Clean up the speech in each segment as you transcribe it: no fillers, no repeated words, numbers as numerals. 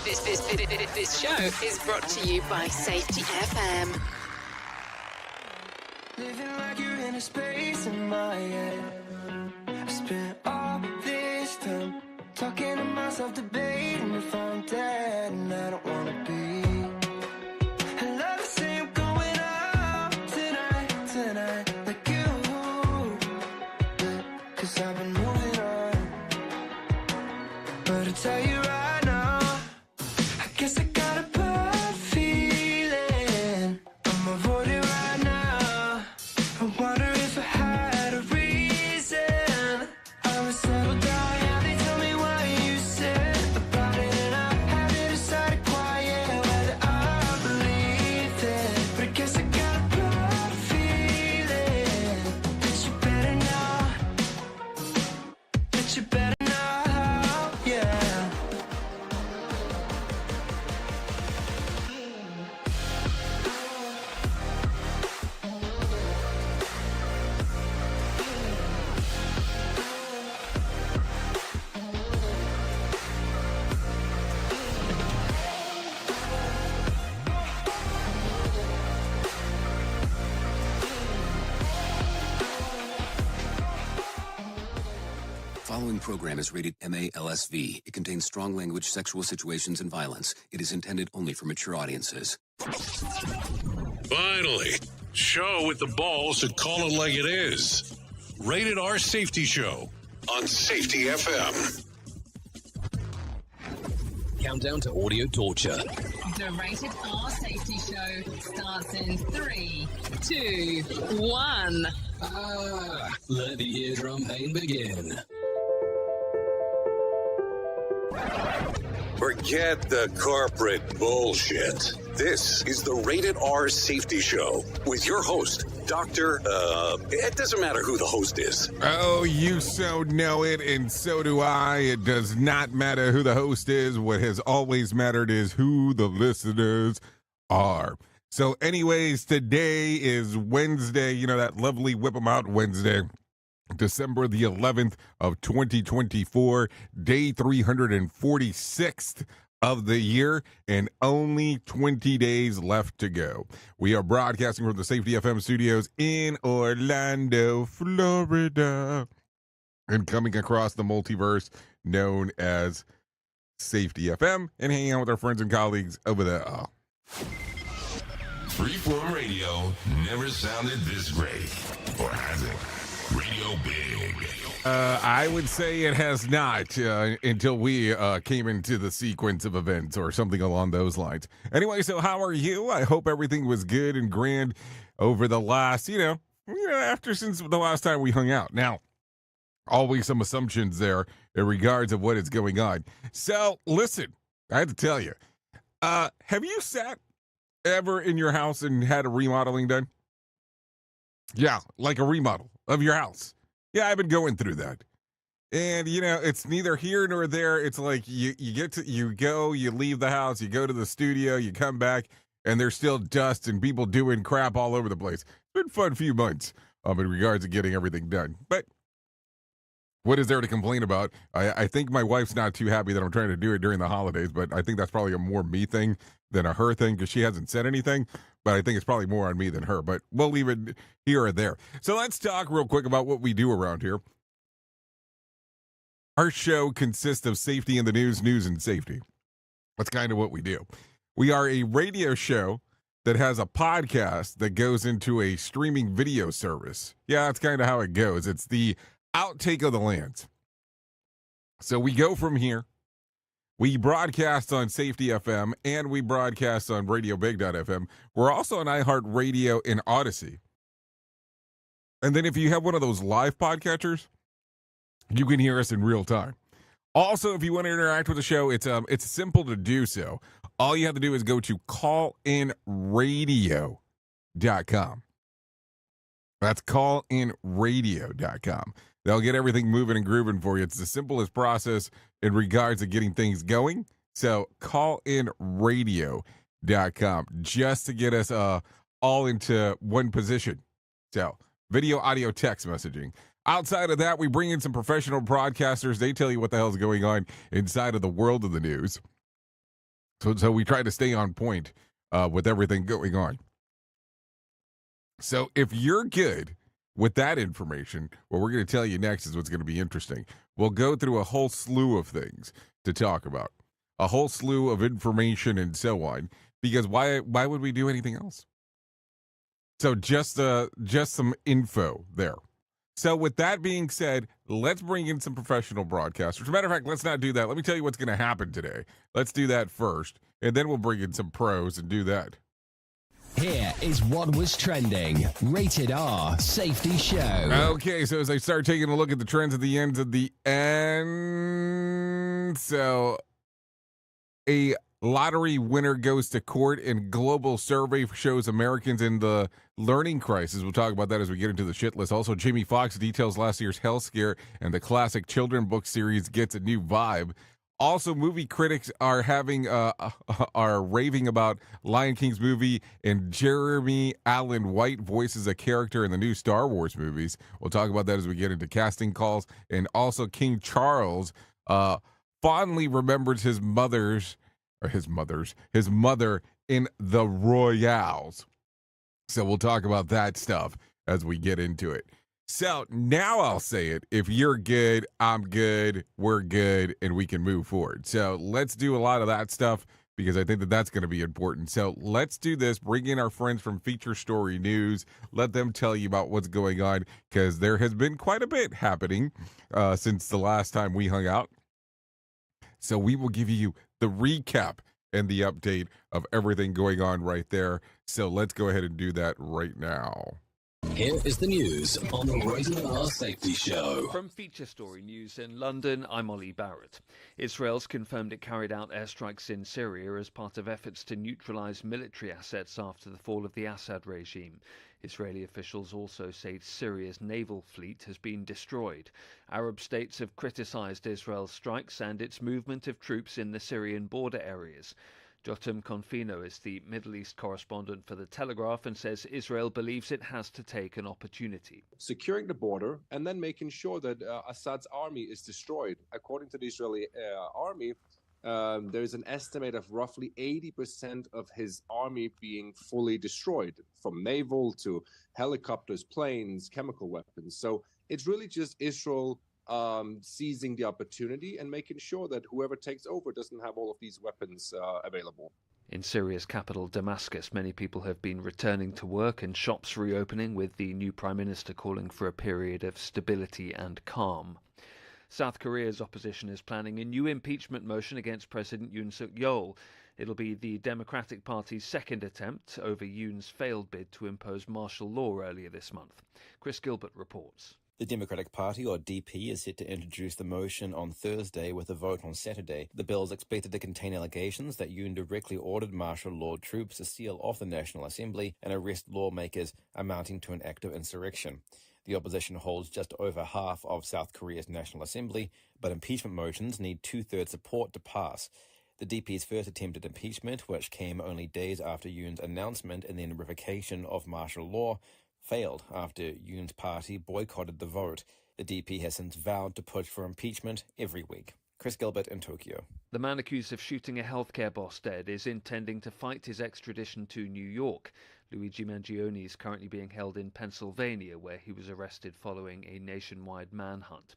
This show is brought to you by Safety FM. Living like you're in a space in my head. I spent all this time talking to myself, debating if I'm dead, and I don't wanna be. I love to say I'm going out tonight, like you. Yeah, 'cause I've been moving on. But I tell you right now, I guess I got a bad feeling. I'm avoiding right now. I wonder if I had a reason. I was settled down, yeah, they tell me what you said about it, and I haven't decided quite yet whether I believe it. But I guess I got a bad feeling that you better know, that you better know, yeah. Following program is rated MALSV. It contains strong language, sexual situations, and violence. It is intended only for mature audiences. Finally, show with the balls to call it like it is. Rated R Safety Show on Safety FM. Countdown to audio torture. The Rated R Safety Show starts in 3, 2, 1. Let the eardrum pain begin. Forget the corporate bullshit. This is the Rated R Safety Show with your host, Dr. It doesn't matter who the host is. Oh, you so know it, and so do I. It does not matter who the host is. What has always mattered is who the listeners are. So anyways, today is Wednesday, you know, that lovely Whip 'em Out Wednesday, December the 11th of 2024, day 346th of the year, and only 20 days left to go. We are broadcasting from the Safety FM studios in Orlando, Florida, and coming across the multiverse known as Safety FM, and hanging out with our friends and colleagues over there. Freeform radio never sounded this great. Or has it? Radio big. I would say it has not until we came into the sequence of events or something along those lines. Anyway, so how are you? I hope everything was good and grand over the last, since the last time we hung out. Now, always some assumptions there in regards of what is going on. So, listen, I have to tell you, have you sat ever in your house and had a remodeling done? Yeah, like a remodel of your house. Yeah, I've been going through that. And, it's neither here nor there. It's like you leave the house, you go to the studio, you come back, and there's still dust and people doing crap all over the place. It's been a fun few months in regards to getting everything done. But what is there to complain about? I think my wife's not too happy that I'm trying to do it during the holidays, but I think that's probably a more me thing than a her thing because she hasn't said anything. But I think it's probably more on me than her. But we'll leave it here or there. So let's talk real quick about what we do around here. Our show consists of safety in the news and safety. That's kind of what we do. We are a radio show that has a podcast that goes into a streaming video service. Yeah, that's kind of how it goes. It's the outtake of the lands. So we go from here. We broadcast on Safety FM and we broadcast on RadioBig.fm. We're also on iHeartRadio and Odyssey. And then if you have one of those live podcatchers, you can hear us in real time. Also, if you want to interact with the show, it's simple to do so. All you have to do is go to callinradio.com. That's callinradio.com. They'll get everything moving and grooving for you. It's the simplest process in regards to getting things going. So callinradio.com just to get us all into one position. So video, audio, text messaging. Outside of that, we bring in some professional broadcasters. They tell you what the hell is going on inside of the world of the news. So we try to stay on point with everything going on. So if you're good with that information, what we're going to tell you next is what's going to be interesting. We'll go through a whole slew of things to talk about, a whole slew of information and so on, because why would we do anything else? So just some info there. So with that being said, let's bring in some professional broadcasters. As a matter of fact, let's not do that. Let me tell you what's going to happen today. Let's do that first, and then we'll bring in some pros and do that. Here is what was trending. Rated R Safety Show. Okay, so as I start taking a look at the trends at the ends of the end, so a lottery winner goes to court, and global survey shows Americans in the learning crisis. We'll talk about that as we get into the shit list. Also, Jamie Foxx details last year's health scare, and the classic children book series gets a new vibe. Also, movie critics are raving about Lion King's movie, and Jeremy Allen White voices a character in the new Star Wars movies. We'll talk about that as we get into casting calls. And also, King Charles fondly remembers his mother in the Royals. So we'll talk about that stuff as we get into it. So now I'll say it. If you're good, I'm good, we're good, and we can move forward. So let's do a lot of that stuff because I think that that's going to be important. So let's do this. Bring in our friends from Feature Story News. Let them tell you about what's going on because there has been quite a bit happening since the last time we hung out. So we will give you the recap and the update of everything going on right there. So let's go ahead and do that right now. Here is the news on the Rated R Safety Show. From Feature Story News in London, I'm Ollie Barrett. Israel's confirmed it carried out airstrikes in Syria as part of efforts to neutralize military assets after the fall of the Assad regime. Israeli officials also say Syria's naval fleet has been destroyed. Arab states have criticized Israel's strikes and its movement of troops in the Syrian border areas. Jotam Confino is the Middle East correspondent for The Telegraph and says Israel believes it has to take an opportunity. Securing the border and then making sure that Assad's army is destroyed. According to the Israeli army, there is an estimate of roughly 80% of his army being fully destroyed, from naval to helicopters, planes, chemical weapons. So it's really just Israel seizing the opportunity and making sure that whoever takes over doesn't have all of these weapons available. In Syria's capital, Damascus, many people have been returning to work and shops reopening, with the new prime minister calling for a period of stability and calm. South Korea's opposition is planning a new impeachment motion against President Yoon Suk-yeol. It'll be the Democratic Party's second attempt over Yoon's failed bid to impose martial law earlier this month. Chris Gilbert reports. The Democratic Party, or DP, is set to introduce the motion on Thursday with a vote on Saturday. The bill is expected to contain allegations that Yoon directly ordered martial law troops to seal off the National Assembly and arrest lawmakers, amounting to an act of insurrection. The opposition holds just over half of South Korea's National Assembly, but impeachment motions need two-thirds support to pass. The DP's first attempt at impeachment, which came only days after Yoon's announcement and then revocation of martial law, failed after Yoon's party boycotted the vote. The DP has since vowed to push for impeachment every week. Chris Gilbert in Tokyo. The man accused of shooting a healthcare boss dead is intending to fight his extradition to New York. Luigi Mangione is currently being held in Pennsylvania, where he was arrested following a nationwide manhunt.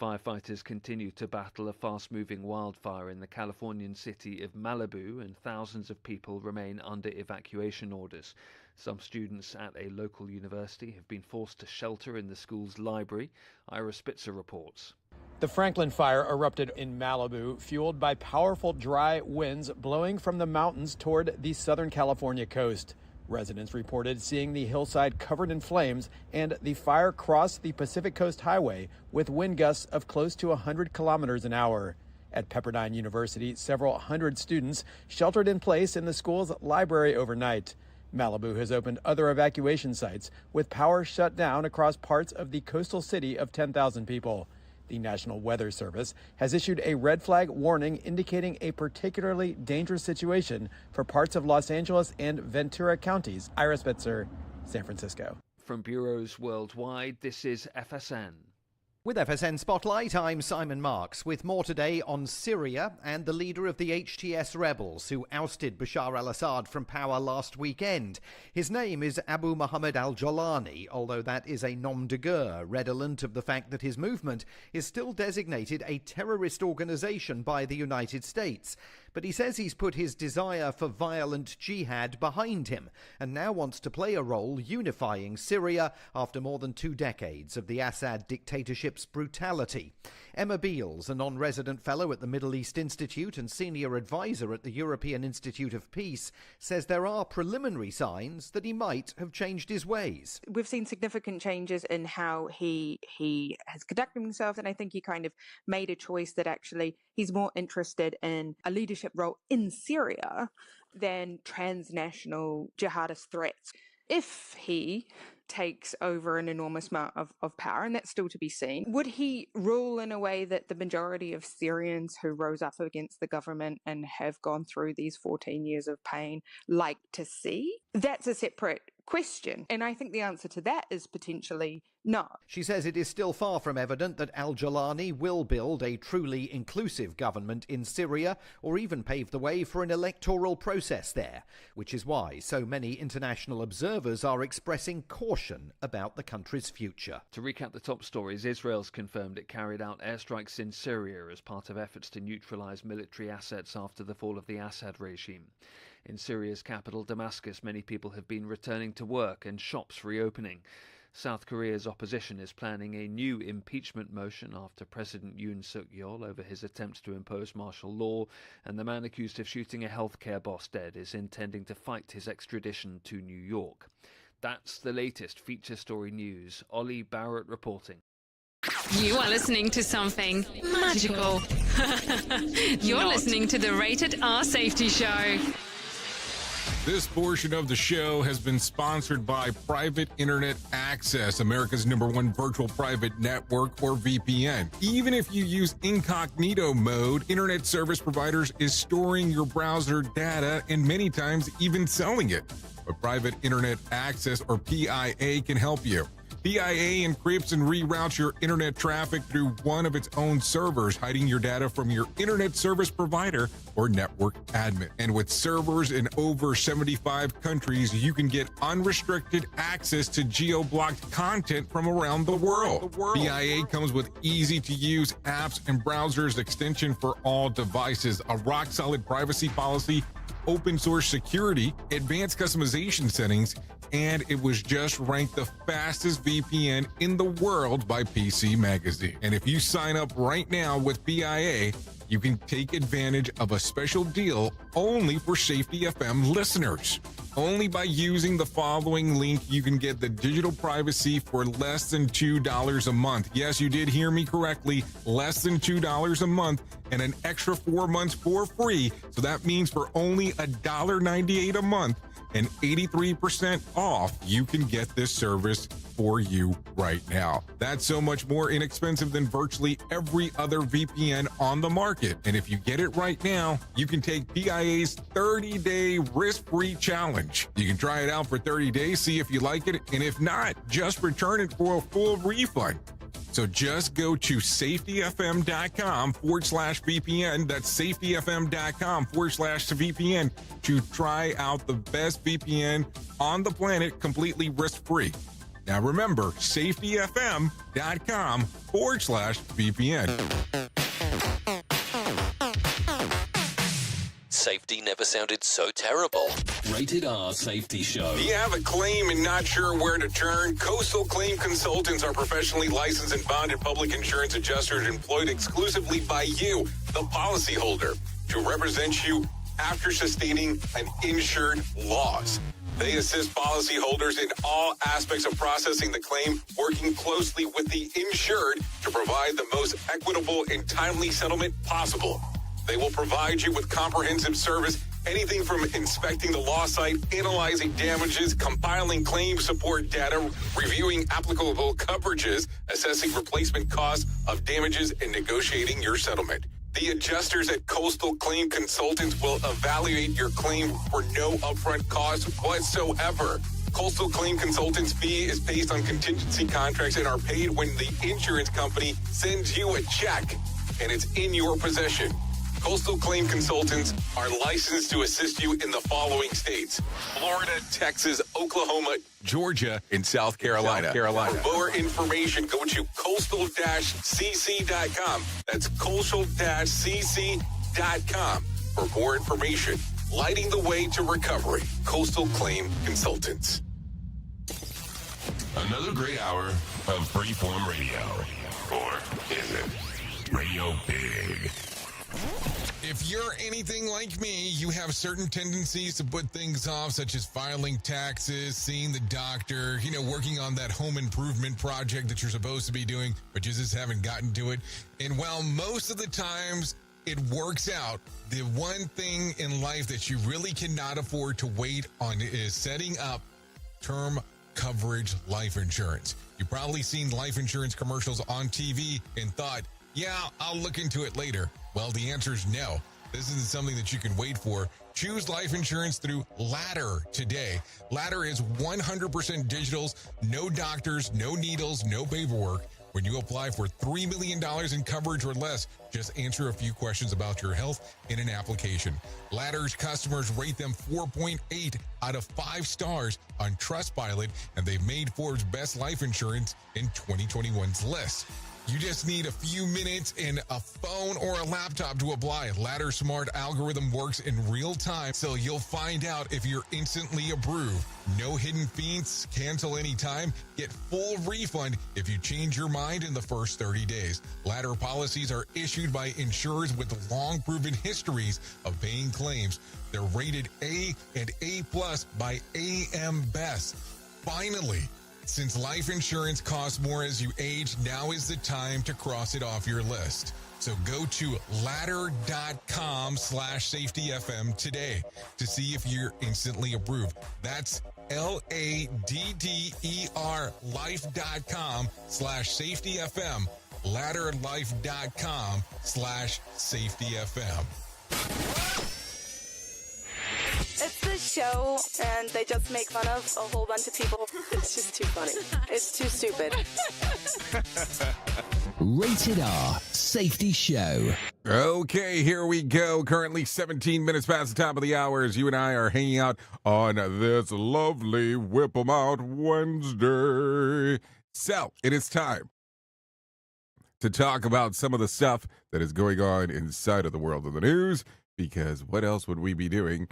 Firefighters continue to battle a fast-moving wildfire in the Californian city of Malibu, and thousands of people remain under evacuation orders. Some students at a local university have been forced to shelter in the school's library. Ira Spitzer reports. The Franklin fire erupted in Malibu, fueled by powerful dry winds blowing from the mountains toward the Southern California coast. Residents reported seeing the hillside covered in flames, and the fire crossed the Pacific Coast Highway with wind gusts of close to 100 kilometers an hour. At Pepperdine University, several hundred students sheltered in place in the school's library overnight. Malibu has opened other evacuation sites, with power shut down across parts of the coastal city of 10,000 people. The National Weather Service has issued a red flag warning indicating a particularly dangerous situation for parts of Los Angeles and Ventura counties. Ira Spitzer, San Francisco. From bureaus worldwide, this is FSN. With FSN Spotlight, I'm Simon Marks, with more today on Syria and the leader of the HTS rebels who ousted Bashar al-Assad from power last weekend. His name is Abu Muhammad al-Jolani, although that is a nom de guerre, redolent of the fact that his movement is still designated a terrorist organization by the United States. But he says he's put his desire for violent jihad behind him and now wants to play a role unifying Syria after more than 2 decades of the Assad dictatorship's brutality. Emma Beals, a non-resident fellow at the Middle East Institute and senior advisor at the European Institute of Peace, says there are preliminary signs that he might have changed his ways. We've seen significant changes in how he has conducted himself, and I think he kind of made a choice that actually he's more interested in a leadership role in Syria than transnational jihadist threats. If he takes over an enormous amount of power, and that's still to be seen, would he rule in a way that the majority of Syrians who rose up against the government and have gone through these 14 years of pain like to see? That's a separate question, and I think the answer to that is potentially no. She says it is still far from evident that al-Jolani will build a truly inclusive government in Syria or even pave the way for an electoral process there, which is why so many international observers are expressing caution about the country's future. To recap the top stories, Israel's confirmed it carried out airstrikes in Syria as part of efforts to neutralize military assets after the fall of the Assad regime. In Syria's capital, Damascus, many people have been returning to work and shops reopening. South Korea's opposition is planning a new impeachment motion after President Yoon Suk-yeol over his attempts to impose martial law, and the man accused of shooting a healthcare boss dead is intending to fight his extradition to New York. That's the latest feature story news. Ollie Barrett reporting. You are listening to something magical. You're listening to the Rated R Safety Show. This portion of the show has been sponsored by Private Internet Access, America's #1 virtual private network, or VPN. Even if you use incognito mode, internet service providers is storing your browser data and many times even selling it. But Private Internet Access, or PIA, can help you. PIA encrypts and reroutes your internet traffic through one of its own servers, hiding your data from your internet service provider or network admin. And with servers in over 75 countries, you can get unrestricted access to geo-blocked content from around the world. PIA comes with easy-to-use apps and browsers extension for all devices, a rock-solid privacy policy, open source security, advanced customization settings, and it was just ranked the fastest VPN in the world by PC Magazine. And if you sign up right now with PIA, you can take advantage of a special deal only for Safety FM listeners. Only by using the following link, you can get the digital privacy for less than $2 a month. Yes, you did hear me correctly, less than $2 a month, and an extra 4 months for free. So that means for only $1.98 a month and 83% off, you can get this service for you right now. That's so much more inexpensive than virtually every other VPN on the market. And if you get it right now, you can take PIA's 30-day risk-free challenge. You can try it out for 30 days, see if you like it, and if not, just return it for a full refund. So just go to safetyfm.com/VPN. That's safetyfm.com/VPN to try out the best VPN on the planet completely risk-free. Now remember, safetyfm.com/VPN. Safety never sounded so terrible. Rated R Safety Show. Do you have a claim and not sure where to turn? Coastal Claim Consultants are professionally licensed and bonded public insurance adjusters employed exclusively by you, the policyholder, to represent you after sustaining an insured loss. They assist policyholders in all aspects of processing the claim, working closely with the insured to provide the most equitable and timely settlement possible. They will provide you with comprehensive service, anything from inspecting the loss site, analyzing damages, compiling claim support data, reviewing applicable coverages, assessing replacement costs of damages, and negotiating your settlement. The adjusters at Coastal Claim Consultants will evaluate your claim for no upfront cost whatsoever. Coastal Claim Consultants fee is based on contingency contracts and are paid when the insurance company sends you a check and it's in your possession. Coastal Claim Consultants are licensed to assist you in the following states: Florida, Texas, Oklahoma, Georgia, and South Carolina. For more information, go to coastal-cc.com. That's coastal-cc.com. For more information, lighting the way to recovery. Coastal Claim Consultants. Another great hour of Freeform Radio. Or is it Radio Big? If you're anything like me, you have certain tendencies to put things off, such as filing taxes, seeing the doctor, working on that home improvement project that you're supposed to be doing, but you just haven't gotten to it. And while most of the times it works out, the one thing in life that you really cannot afford to wait on is setting up term coverage life insurance. You've probably seen life insurance commercials on TV and thought, yeah, I'll look into it later. Well, the answer is no. This isn't something that you can wait for. Choose life insurance through Ladder today. Ladder is 100% digitals, no doctors, no needles, no paperwork. When you apply for $3 million in coverage or less, just answer a few questions about your health in an application. Ladder's customers rate them 4.8 out of 5 stars on Trustpilot, and they've made Forbes' Best Life Insurance in 2021's list. You just need a few minutes and a phone or a laptop to apply. Ladder's smart algorithm works in real time, so you'll find out if you're instantly approved. No hidden fees, cancel anytime, get full refund if you change your mind in the first 30 days. Ladder policies are issued by insurers with long proven histories of paying claims. They're rated A and A+ by AM Best. Finally, since life insurance costs more as you age, now is the time to cross it off your list. So go to ladder.com/safetyfm today to see if you're instantly approved. That's LADDER life.com/safetyfm. Ladderlife.com/safetyfm. It's this show, and they just make fun of a whole bunch of people. It's just too funny. It's too stupid. Rated R Safety Show. Okay, here we go. Currently 17 minutes past the top of the hour as you and I are hanging out on this lovely Whip 'em Out Wednesday. So, it is time to talk about some of the stuff that is going on inside of the world of the news, because what else would we be doing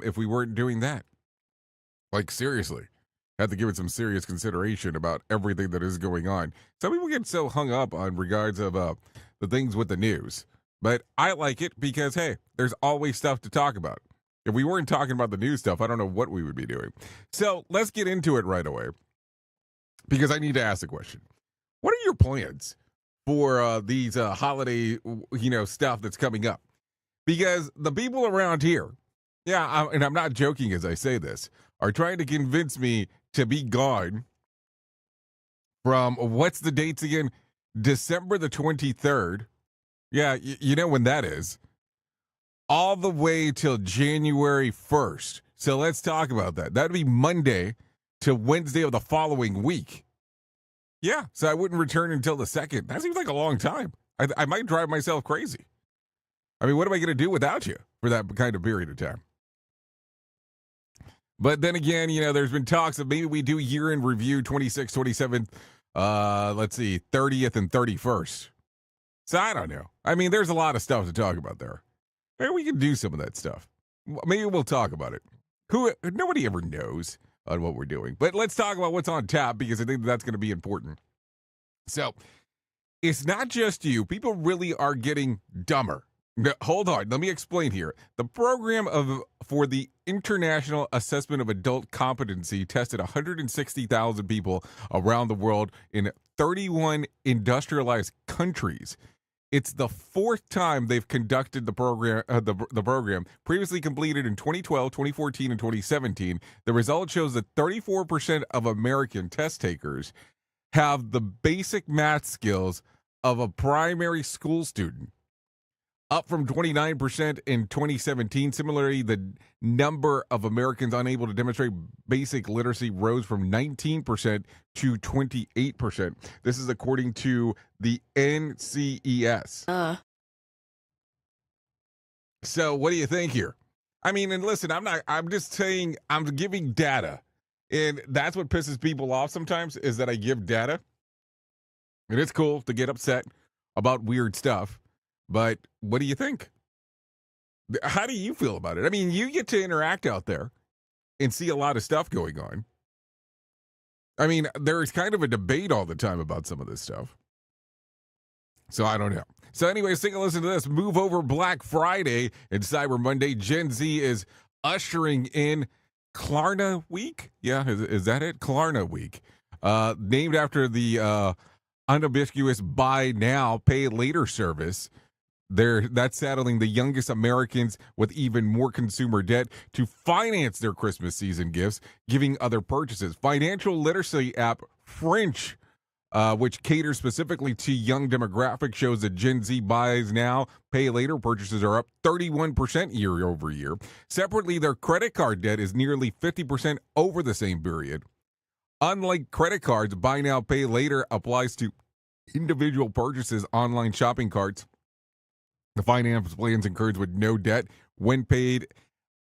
if we weren't doing that? Like, seriously. Have to give it some serious consideration about everything that is going on. Some people get so hung up on regards of the things with the news. But I like it because, hey, there's always stuff to talk about. If we weren't talking about the news stuff, I don't know what we would be doing. So let's get into it right away, because I need to ask a question. What are your plans for these holiday, stuff that's coming up? Because the people around here, and I'm not joking as I say this, are trying to convince me to be gone from, what's the dates again? December the 23rd. Yeah, you know when that is. All the way till January 1st. So let's talk about that. That'd be Monday to Wednesday of the following week. Yeah, so I wouldn't return until the 2nd. That seems like a long time. I might drive myself crazy. I mean, what am I going to do without you for that kind of period of time? But then again, there's been talks of maybe we do year-end review 26th, 27th, 30th and 31st. So I don't know. I mean, there's a lot of stuff to talk about there. Maybe we can do some of that stuff. Maybe we'll talk about it. Nobody ever knows on what we're doing. But let's talk about what's on tap, because I think that's going to be important. So it's not just you. People really are getting dumber. No, hold on. Let me explain here. The program for the International Assessment of Adult Competency tested 160,000 people around the world in 31 industrialized countries. It's the 4th time they've conducted the program. The program previously completed in 2012, 2014, and 2017. The result shows that 34% of American test takers have the basic math skills of a primary school student. up from 29% in 2017. Similarly, the number of Americans unable to demonstrate basic literacy rose from 19% to 28%. This is according to the NCES. So what do you think here? I mean, and listen, I'm just saying, I'm giving data. And that's what pisses people off sometimes, is that I give data. And it's cool to get upset about weird stuff. But what do you think? How do you feel about it? I mean, you get to interact out there and see a lot of stuff going on. I mean, there's kind of a debate all the time about some of this stuff. So I don't know. So anyways, take a listen to this. Move over Black Friday and Cyber Monday. Gen Z is ushering in Klarna Week. Yeah, is that it? Klarna Week. Named after the unambiguous buy now, pay later service. That's saddling the youngest Americans with even more consumer debt to finance their Christmas season gifts, giving other purchases. Financial literacy app French, which caters specifically to young demographics, shows that Gen Z buys now, pay later purchases are up 31% year over year. Separately, their credit card debt is nearly 50% over the same period. Unlike credit cards, buy now, pay later applies to individual purchases, online shopping carts. The finance plans encourage with no debt when paid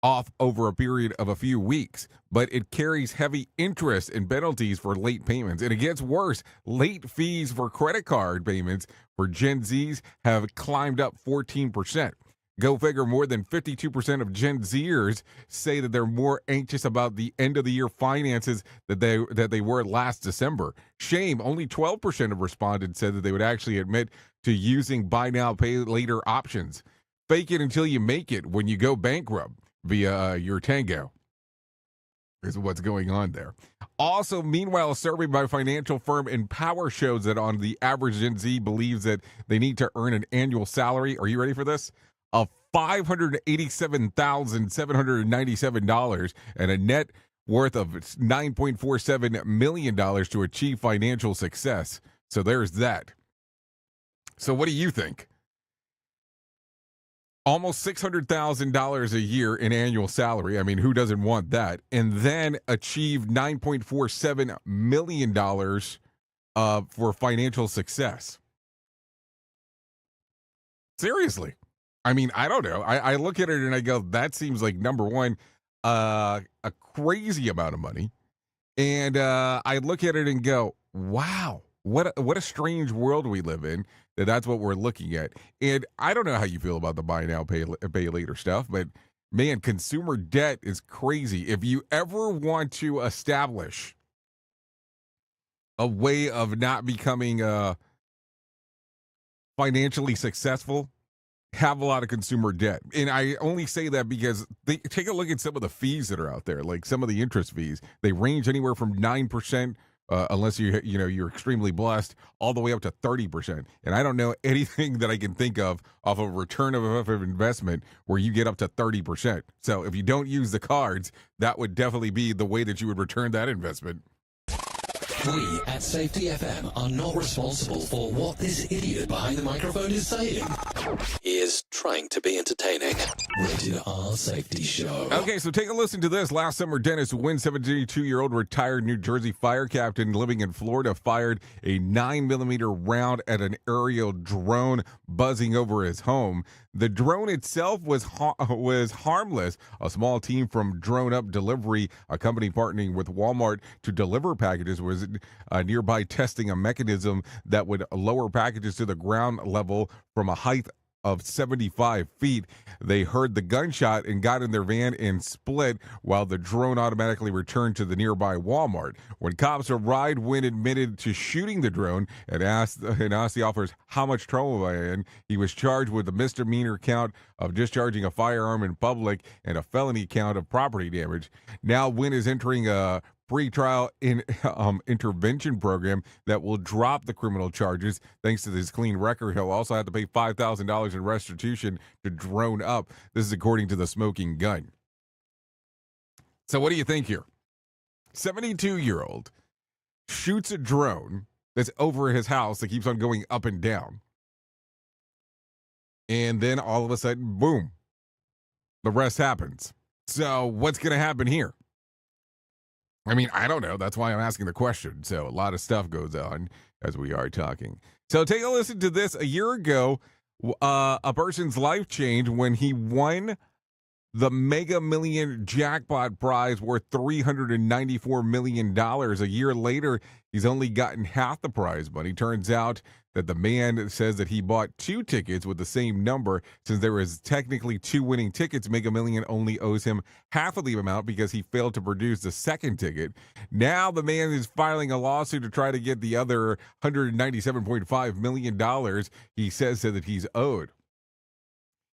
off over a period of a few weeks, but it carries heavy interest and penalties for late payments. And it gets worse. Late fees for credit card payments for Gen Zs have climbed up 14%. Go figure, more than 52% of Gen Zers say that they're more anxious about the end of the year finances that they were last December. Shame, only 12% of respondents said that they would actually admit to using buy now, pay later options. Fake it until you make it when you go bankrupt via your Tango is what's going on there. Also, meanwhile, a survey by financial firm Empower shows that on the average Gen Z believes that they need to earn an annual salary. Are you ready for this? Of $587,797 and a net worth of $9.47 million to achieve financial success. So there's that. So what do you think? Almost $600,000 a year in annual salary. I mean, who doesn't want that? And then achieve $9.47 million for financial success. Seriously. I mean, I don't know. I look at it and I go, that seems like, number one, a crazy amount of money. And I look at it and go, wow, what a strange world we live in. That's what we're looking at. And I don't know how you feel about the buy now, pay later stuff, but man, consumer debt is crazy. If you ever want to establish a way of not becoming financially successful, have a lot of consumer debt. And I only say that because take a look at some of the fees that are out there, like some of the interest fees. They range anywhere from 9%, unless you're extremely blessed, all the way up to 30%. And I don't know anything that I can think of off of return of investment where you get up to 30%. So if you don't use the cards, that would definitely be the way that you would return that investment. We at Safety FM are not responsible for what this idiot behind the microphone is saying. He is trying to be entertaining. Rated R Safety Show. Okay, so take a listen to this. Last summer, Dennis Wynn, 72-year-old retired New Jersey fire captain living in Florida, fired a 9mm round at an aerial drone buzzing over his home. The drone itself was harmless. A small team from Drone Up Delivery, a company partnering with Walmart to deliver packages, was nearby testing a mechanism that would lower packages to the ground level from a height of 75 feet. They heard the gunshot and got in their van and split while the drone automatically returned to the nearby Walmart. When cops arrived, Wynn admitted to shooting the drone and asked the officers how much trouble was I in. He was charged with a misdemeanor count of discharging a firearm in public and a felony count of property damage. Now Wynn is entering a pre-trial intervention program that will drop the criminal charges. Thanks to this clean record, he'll also have to pay $5,000 in restitution to Drone Up. This is according to the Smoking Gun. So what do you think here? 72-year-old shoots a drone that's over his house that keeps on going up and down. And then all of a sudden, boom, the rest happens. So what's going to happen here? I mean, I don't know. That's why I'm asking the question. So a lot of stuff goes on as we are talking. So take a listen to this. A year ago, a person's life changed when he won the Mega Million jackpot prize worth $394 million. A year later, he's only gotten half the prize money. Turns out that the man says that he bought 2 tickets with the same number. Since there was technically 2 winning tickets, Mega Million only owes him half of the amount because he failed to produce the second ticket. Now the man is filing a lawsuit to try to get the other $197.5 million he says that he's owed.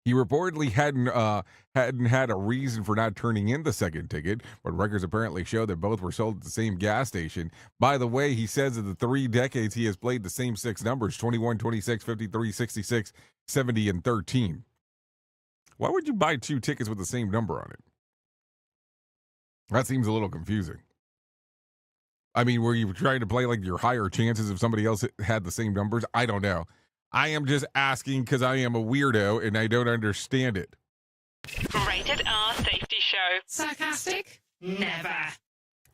He reportedly hadn't had a reason for not turning in the second ticket, but records apparently show that both were sold at the same gas station. By the way, he says that the 3 decades he has played the same 6 numbers, 21, 26, 53, 66, 70, and 13. Why would you buy 2 tickets with the same number on it? That seems a little confusing. I mean, were you trying to play like your higher chances if somebody else had the same numbers? I don't know. I am just asking because I am a weirdo and I don't understand it. Rated R Safety Show. Sarcastic? Never.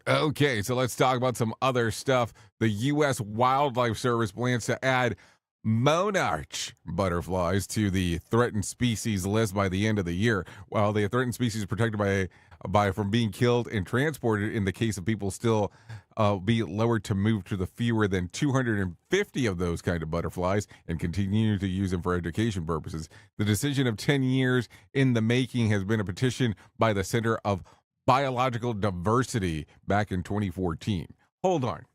Okay, so let's talk about some other stuff. The U.S. Wildlife Service plans to add monarch butterflies to the threatened species list by the end of the year. While the threatened species are protected by from being killed and transported, in the case of people still be lowered to move to the fewer than 250 of those kind of butterflies and continue to use them for education purposes. The decision of 10 years in the making has been a petition by the Center of Biological Diversity back in 2014. Hold on.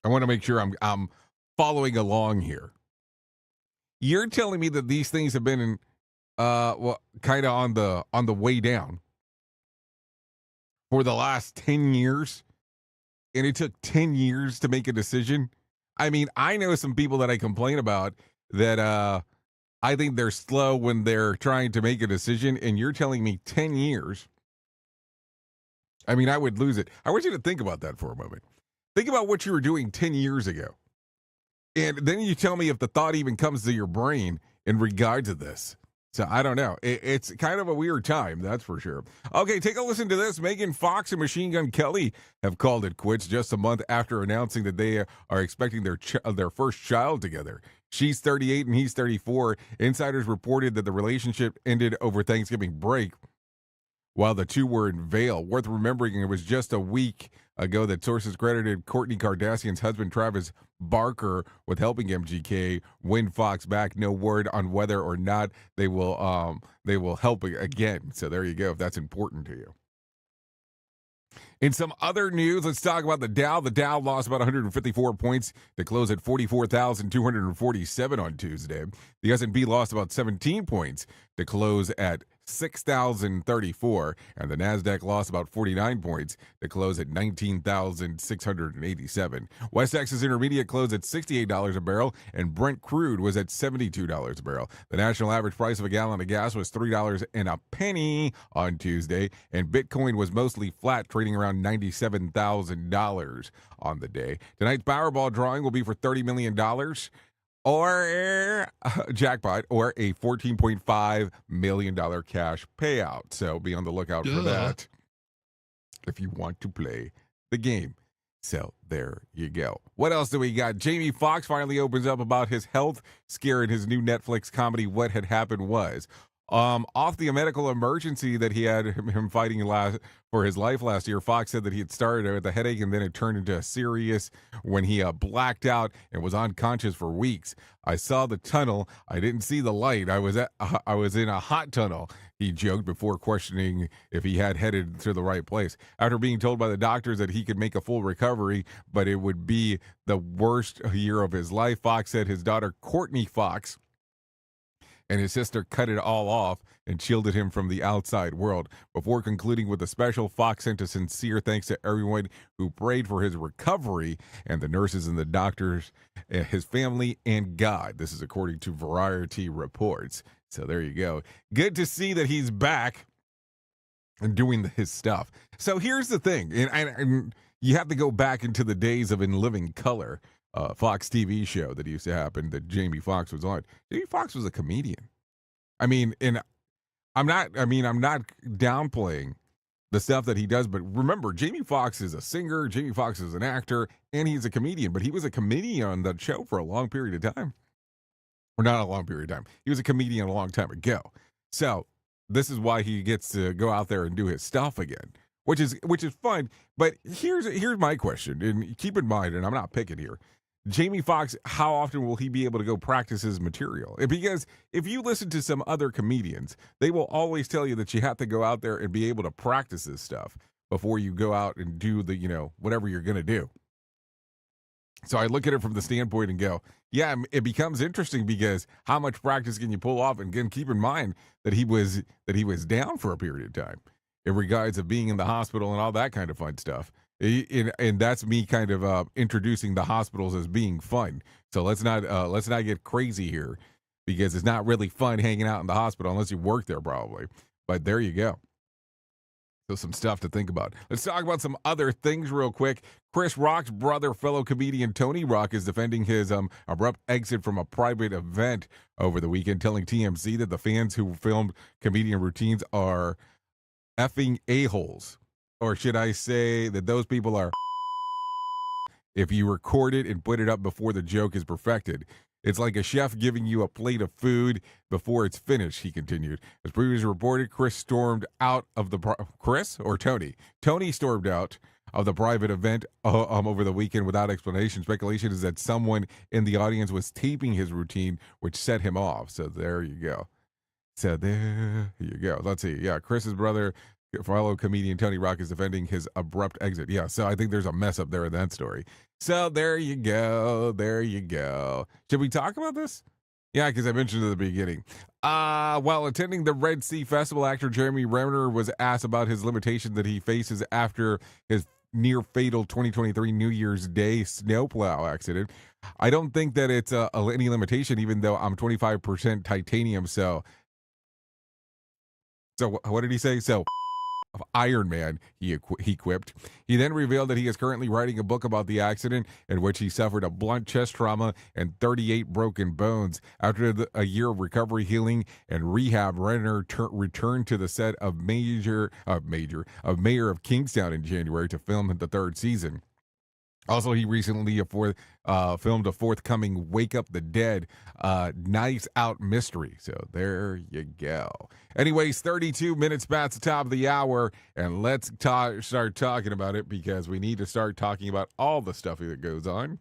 I want to make sure I'm following along here. You're telling me that these things have been kind of on the way down for the last 10 years, and it took 10 years to make a decision? I mean, I know some people that I complain about that I think they're slow when they're trying to make a decision, and you're telling me 10 years. I mean, I would lose it. I want you to think about that for a moment. Think about what you were doing 10 years ago. And then you tell me if the thought even comes to your brain in regard to this. So I don't know. It's kind of a weird time, that's for sure. Okay, take a listen to this. Megan Fox and Machine Gun Kelly have called it quits just a month after announcing that they are expecting their first child together. She's 38 and he's 34. Insiders reported that the relationship ended over Thanksgiving break while the two were in Vail. Worth remembering, it was just a week ago that sources credited Kourtney Kardashian's husband Travis Barker with helping MGK win Fox back. No word on whether or not they will help again. So there you go, if that's important to you. In some other news, let's talk about the Dow. The Dow lost about 154 points to close at 44,247 on Tuesday. The S&P lost about 17 points to close at 6,034, and the Nasdaq lost about 49 points to close at 19,687. West Texas Intermediate closed at $68 a barrel, and Brent crude was at $72 a barrel. The national average price of a gallon of gas was $3.01 on Tuesday, and Bitcoin was mostly flat, trading around $97,000 on the day. Tonight's Powerball drawing will be for $30 million. Or jackpot, or a $14.5 million cash payout. So be on the lookout for that if you want to play the game. So there you go. What else do we got? Jamie Foxx finally opens up about his health scare in his new Netflix comedy, What Had Happened Was. Off the medical emergency that he had him fighting for his life last year, Fox said that he had started with a headache and then it turned into a serious when he blacked out and was unconscious for weeks. I saw the tunnel. I didn't see the light. I was in a hot tunnel, he joked before questioning if he had headed to the right place. After being told by the doctors that he could make a full recovery, but it would be the worst year of his life, Fox said his daughter, Courtney Fox, and his sister cut it all off and shielded him from the outside world. Before concluding with the special, Fox sent a sincere thanks to everyone who prayed for his recovery and the nurses and the doctors, his family, and God. This is according to Variety reports. So there you go. Good to see that he's back and doing his stuff. So here's the thing, and you have to go back into the days of In Living Color. Fox TV show that used to happen that Jamie Foxx was on. Jamie Foxx was a comedian. I mean, and I'm not downplaying the stuff that he does, but remember, Jamie Foxx is a singer, Jamie Foxx is an actor, and he's a comedian, but he was a comedian on that show for a long period of time. Or not a long period of time. He was a comedian a long time ago. So this is why he gets to go out there and do his stuff again, which is fun. But here's my question, and keep in mind, and I'm not picking here, Jamie Foxx, how often will he be able to go practice his material? Because if you listen to some other comedians, they will always tell you that you have to go out there and be able to practice this stuff before you go out and do the, whatever you're going to do. So I look at it from the standpoint and go, yeah, it becomes interesting because how much practice can you pull off? And again, keep in mind that he was down for a period of time in regards of being in the hospital and all that kind of fun stuff. And that's me kind of introducing the hospitals as being fun. So let's not get crazy here, because it's not really fun hanging out in the hospital unless you work there, probably. But there you go. So some stuff to think about. Let's talk about some other things real quick. Chris Rock's brother, fellow comedian Tony Rock, is defending his abrupt exit from a private event over the weekend, telling TMZ that the fans who filmed comedian routines are effing a-holes. Or should I say that those people are if you record it and put it up before the joke is perfected. It's like a chef giving you a plate of food before it's finished, he continued. As previously reported, Chris stormed out of the Tony stormed out of the private event over the weekend without explanation. Speculation is that someone in the audience was taping his routine, which set him off. So there you go. Let's see. Yeah, Chris's brother, fellow comedian Tony Rock, is defending his abrupt exit. Yeah, so I think there's a mess up there in that story. So there you go. Should we talk about this? Yeah, because I mentioned it at the beginning. While attending the Red Sea Festival, actor Jeremy Renner was asked about his limitation that he faces after his near-fatal 2023 New Year's Day snowplow accident. I don't think that it's any limitation, even though I'm 25% titanium, So what did he say? Of Iron Man, he quipped. He then revealed that he is currently writing a book about the accident in which he suffered a blunt chest trauma and 38 broken bones. After a year of recovery, healing, and rehab, Renner returned to the set of Mayor of Kingstown in January to film the third season. Also, he recently filmed a forthcoming Wake Up the Dead Nights Out mystery. So there you go. Anyways, 32 minutes past the top of the hour, and let's start talking about it, because we need to start talking about all the stuff that goes on.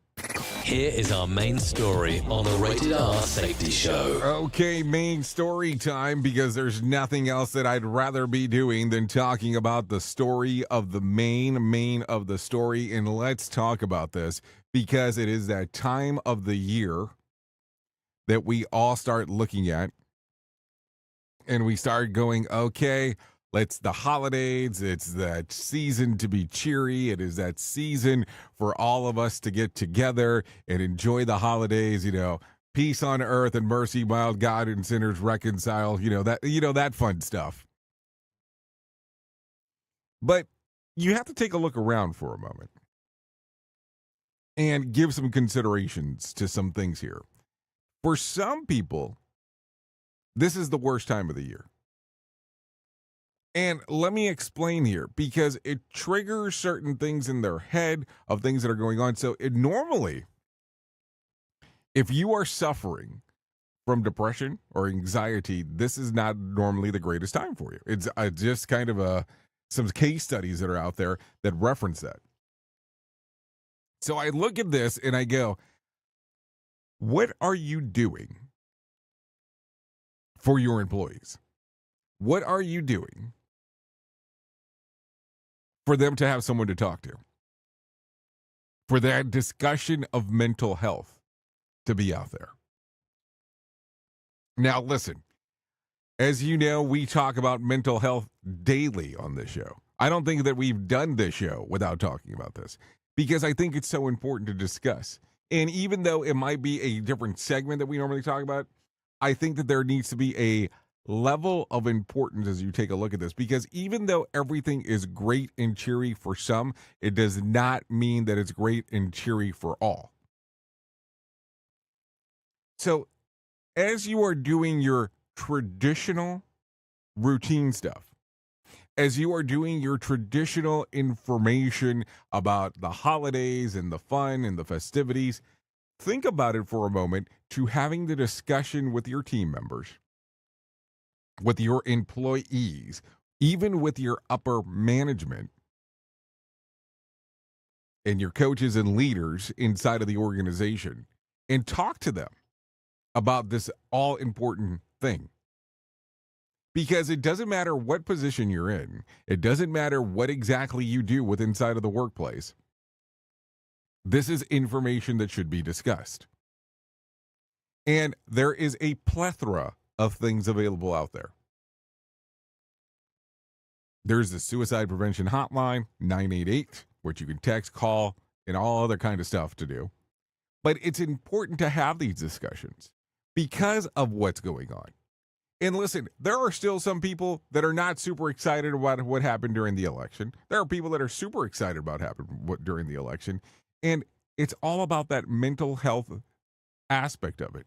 Here is our main story on the Rated R Safety Show. Okay, main story time, because there's nothing else that I'd rather be doing than talking about the story of the main of the story. And let's talk about this, because it is that time of the year that we all start looking at, and we start going, okay, it's the holidays. It's that season to be cheery. It is that season for all of us to get together and enjoy the holidays. Peace on earth and mercy, mild God and sinners reconcile. That fun stuff. But you have to take a look around for a moment and give some considerations to some things here. For some people, this is the worst time of the year. And let me explain here, because it triggers certain things in their head of things that are going on. So normally, if you are suffering from depression or anxiety, this is not normally the greatest time for you. It's just kind of some case studies that are out there that reference that. So I look at this and I go, what are you doing for your employees? What are you doing for them to have someone to talk to? For that discussion of mental health to be out there. Now, listen, as you know, we talk about mental health daily on this show. I don't think that we've done this show without talking about this, because I think it's so important to discuss. And even though it might be a different segment that we normally talk about, I think that there needs to be a level of importance as you take a look at this, because even though everything is great and cheery for some, it does not mean that it's great and cheery for all. So as you are doing your traditional routine stuff, as you are doing your traditional information about the holidays and the fun and the festivities, think about it for a moment to having the discussion with your team members, with your employees, even with your upper management and your coaches and leaders inside of the organization, and talk to them about this all important thing. Because it doesn't matter what position you're in. It doesn't matter what exactly you do with inside of the workplace. This is information that should be discussed. And there is a plethora of things available out there. There's the suicide prevention hotline, 988, which you can text, call, and all other kind of stuff to do. But it's important to have these discussions because of what's going on. And listen, there are still some people that are not super excited about what happened during the election. There are people that are super excited about what during the election. And it's all about that mental health aspect of it.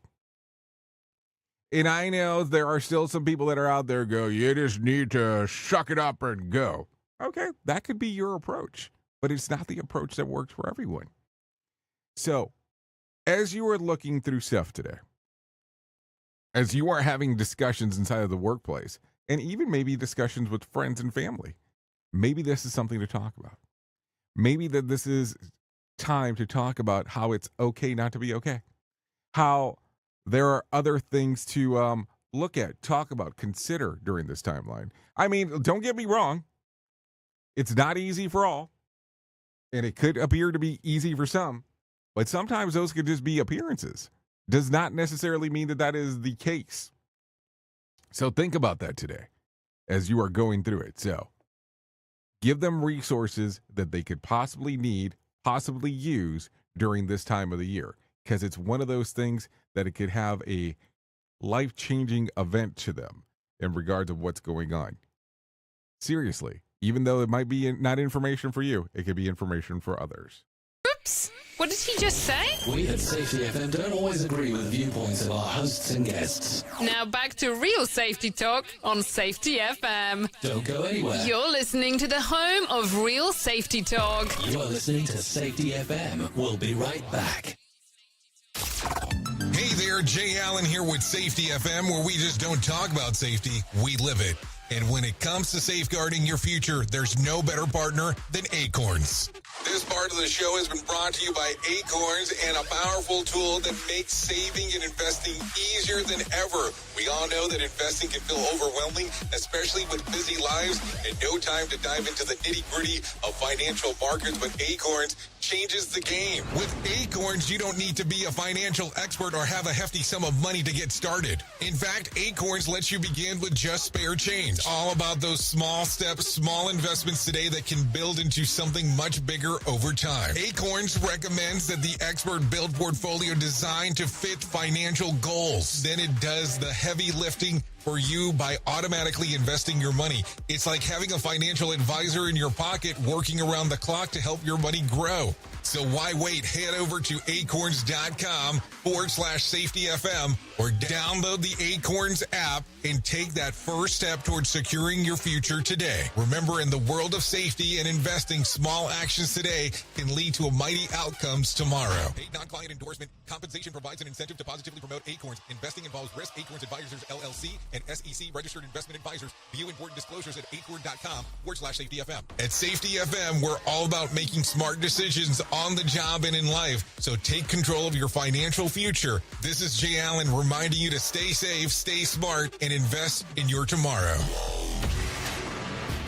And I know there are still some people that are out there go, you just need to suck it up and go. Okay, that could be your approach, but it's not the approach that works for everyone. So as you are looking through stuff today, as you are having discussions inside of the workplace, and even maybe discussions with friends and family, maybe this is something to talk about. Maybe that this is time to talk about how it's okay not to be okay. How there are other things to look at, talk about, consider during this timeline. I mean, don't get me wrong. It's not easy for all. And it could appear to be easy for some. But sometimes those could just be appearances. Does not necessarily mean that that is the case. So think about that today as you are going through it. So give them resources that they could possibly need, possibly use during this time of the year, because it's one of those things that it could have a life-changing event to them in regards of what's going on. Seriously, even though it might be not information for you, it could be information for others. Oops! What did he just say? We at Safety FM don't always agree with the viewpoints of our hosts and guests. Now back to real safety talk on Safety FM. Don't go anywhere. You're listening to the home of real safety talk. You are listening to Safety FM. We'll be right back. Hey there, Jay Allen here with Safety FM, where we just don't talk about safety, we live it. And when it comes to safeguarding your future, there's no better partner than Acorns. This part of the show has been brought to you by Acorns and a powerful tool that makes saving and investing easier than ever. We all know that investing can feel overwhelming, especially with busy lives and no time to dive into the nitty-gritty of financial markets, but Acorns changes the game. With Acorns, you don't need to be a financial expert or have a hefty sum of money to get started. In fact, Acorns lets you begin with just spare change. All about those small steps, small investments today that can build into something much bigger over time. Acorns recommends that the expert build portfolio designed to fit financial goals. Then it does the heavy lifting for you by automatically investing your money. It's like having a financial advisor in your pocket working around the clock to help your money grow. So why wait? Head over to acorns.com/safetyfm or download the Acorns app and take that first step towards securing your future today. Remember, in the world of safety and investing, small actions today can lead to mighty outcomes tomorrow. Paid non-client endorsement. Compensation provides an incentive to positively promote Acorns. Investing involves risk. Acorns Advisors, LLC, and SEC registered investment advisors. View important disclosures at acorn.com/safetyfm. At Safety FM, we're all about making smart decisions on the job and in life. So take control of your financial future. This is Jay Allen reminding you to stay safe, stay smart, and invest in your tomorrow.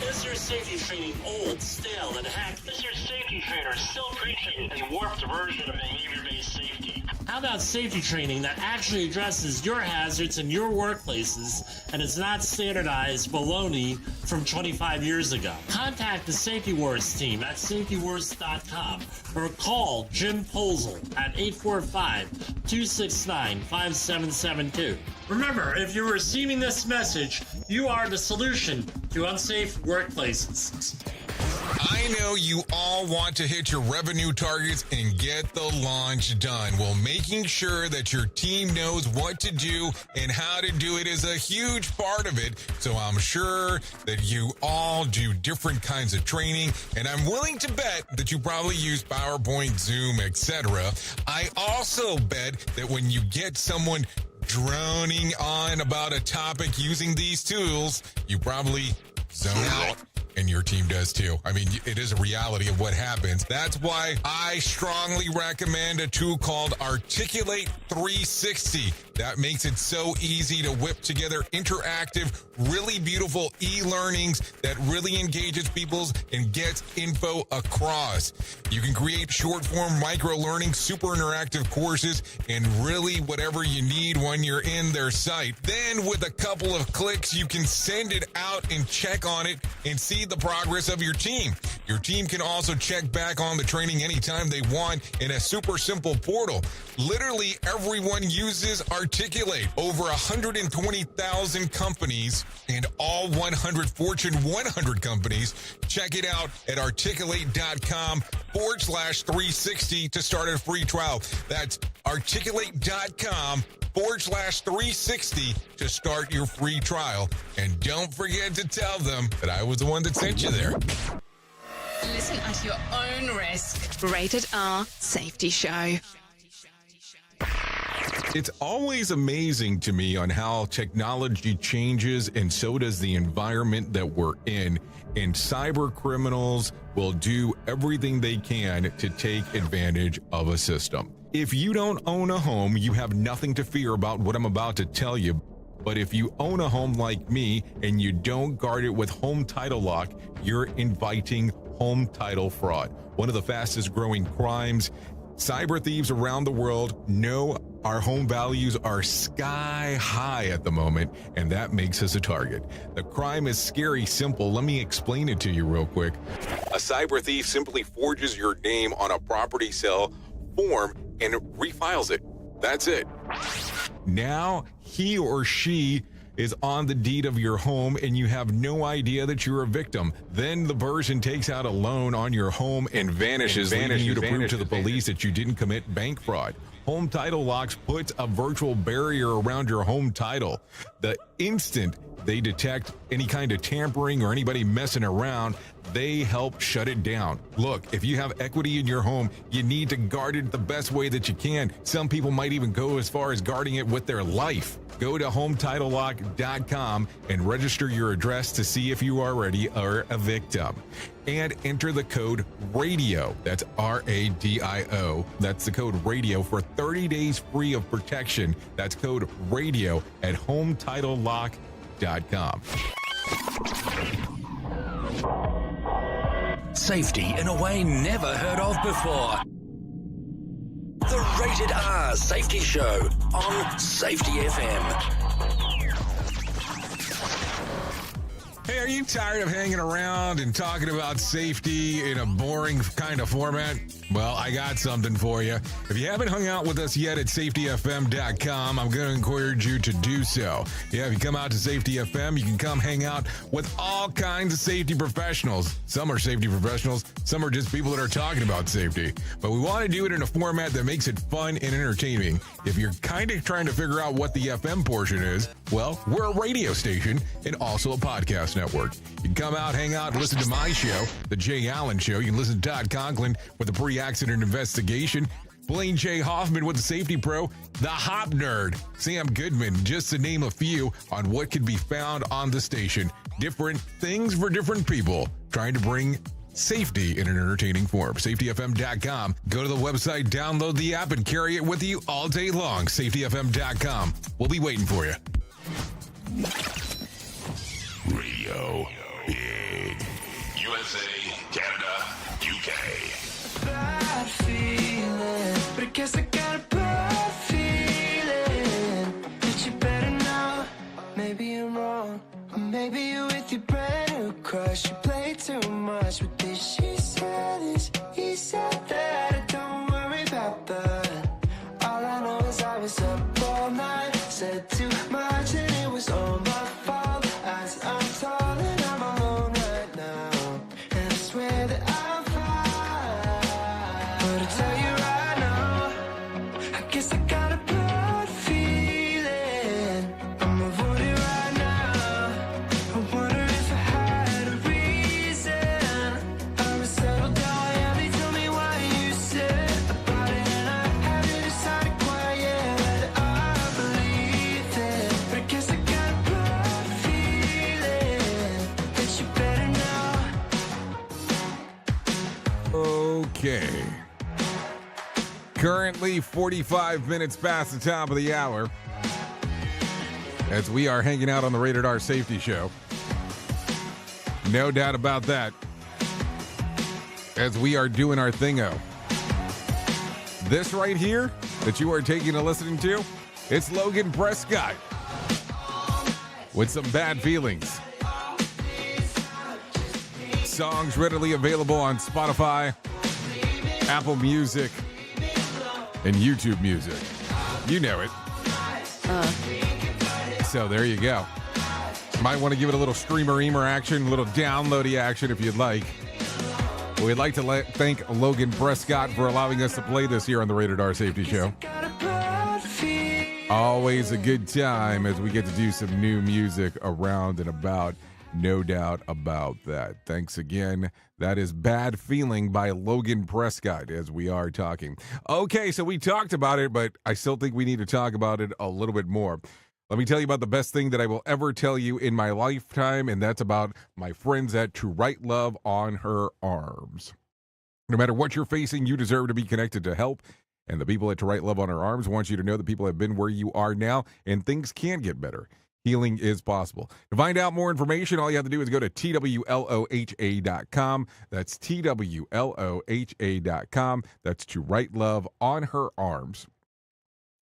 Is your safety training old, stale, and hacked? Is your safety trainer still preaching a warped version of behavior-based safety? How about safety training that actually addresses your hazards in your workplaces and is not standardized baloney from 25 years ago? Contact the Safety Wars team at safetywars.com or call Jim Posel at 845-269-5772. Remember, if you're receiving this message, you are the solution to unsafe workplaces. I know you all want to hit your revenue targets and get the launch done. Well, making sure that your team knows what to do and how to do it is a huge part of it. So I'm sure that you all do different kinds of training, and I'm willing to bet that you probably use PowerPoint, Zoom, etc. I also bet that when you get someone droning on about a topic using these tools, you probably zone out. And your team does too. I mean, it is a reality of what happens. That's why I strongly recommend a tool called Articulate 360. That makes it so easy to whip together interactive, really beautiful e-learnings that really engages people and gets info across. You can create short-form micro-learning, super interactive courses, and really whatever you need when you're in their site. Then with a couple of clicks, you can send it out and check on it and see the progress of your team. Your team can also check back on the training anytime they want in a super simple portal. Literally everyone uses Articulate. Over 120,000 companies and all 100 Fortune 100 companies. Check it out at articulate.com/360 to start a free trial. That's articulate.com/360 to start your free trial. And don't forget to tell them that I was the one that sent you there. Listen at your own risk. Rated R Safety Show. It's always amazing to me on how technology changes, and so does the environment that we're in. And cyber criminals will do everything they can to take advantage of a system. If you don't own a home, you have nothing to fear about what I'm about to tell you. But if you own a home like me and you don't guard it with Home Title Lock, you're inviting home title fraud. One of the fastest growing crimes. Cyber thieves around the world know our home values are sky high at the moment, and that makes us a target. The crime is scary simple. Let me explain it to you real quick. A cyber thief simply forges your name on a property sale form and refiles it. That's it. Now he or she is on the deed of your home and you have no idea that you're a victim. Then the person takes out a loan on your home and vanishes, leaving you to prove to the police that you didn't commit bank fraud. Home Title Locks puts a virtual barrier around your home title. The instant they detect any kind of tampering or anybody messing around, they help shut it down. Look, if you have equity in your home, you need to guard it the best way that you can. Some people might even go as far as guarding it with their life. Go to HometitleLock.com and register your address to see if you already are a victim. And enter the code RADIO. That's RADIO. That's the code RADIO for 30 days free of protection. That's code RADIO at HometitleLock.com. Safety in a way never heard of before. The Rated R Safety Show on Safety FM. Hey, are you tired of hanging around and talking about safety in a boring kind of format? Well, I got something for you. If you haven't hung out with us yet at safetyfm.com, I'm going to encourage you to do so. Yeah, if you come out to Safety FM, you can come hang out with all kinds of safety professionals. Some are safety professionals, some are just people that are talking about safety. But we want to do it in a format that makes it fun and entertaining. If you're kind of trying to figure out what the FM portion is, well, we're a radio station and also a podcast network. You can come out, hang out, and listen to my show, The Jay Allen Show. You can listen to Todd Conklin with the pre-accident investigation, Blaine J. Hoffman with the Safety Pro, the Hop Nerd, Sam Goodman, just to name a few on what could be found on the station. Different things for different people, trying to bring safety in an entertaining form. SafetyFM.com. Go to the website, download the app, and carry it with you all day long. SafetyFM.com. We'll be waiting for you. Radio Big. USA, Canada, UK. Bad feeling, but I guess I got a bad feeling that you better know. Maybe I'm wrong, or maybe you're with your brand new crush. You play too much with this. She said this, he said that. Don't worry about that. All I know is I was up all night, said too much, and it was all my fault. As I'm tall and I'm alone right now, and I swear that Okay. Currently 45 minutes past the top of the hour as we are hanging out on the Rated R Safety Show. No doubt about that. As we are doing our thingo. This right here that you are taking a listening to, it's Logan Prescott with some bad feelings. Songs readily available on Spotify, Apple Music, and YouTube Music. You know it. So there you go. Might want to give it a little streamer-eamer action, a little downloady action if you'd like. We'd like to thank Logan Prescott for allowing us to play this here on the Rated R Safety Show. Always a good time as we get to do some new music around and about. No doubt about that. Thanks again. That is Bad Feeling by Logan Prescott as we are talking. Okay, so we talked about it, but I still think we need to talk about it a little bit more. Let me tell you about the best thing that I will ever tell you in my lifetime, and that's about my friends at To Right Love on Her Arms. No matter what you're facing, you deserve to be connected to help. And the people at To Right Love on Her Arms want you to know that people have been where you are now, and things can get better. Healing is possible. To find out more information, all you have to do is go to TWLOHA.com. That's TWLOHA.com. That's To Right Love on Her Arms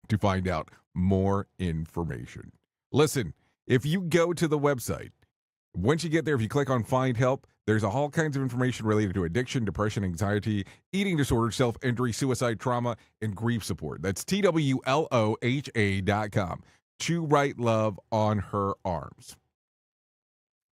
to find out more information. Listen, if you go to the website, once you get there, if you click on Find Help, there's all kinds of information related to addiction, depression, anxiety, eating disorder, self-injury, suicide, trauma, and grief support. That's TWLOHA.com. To Right Love on Her Arms.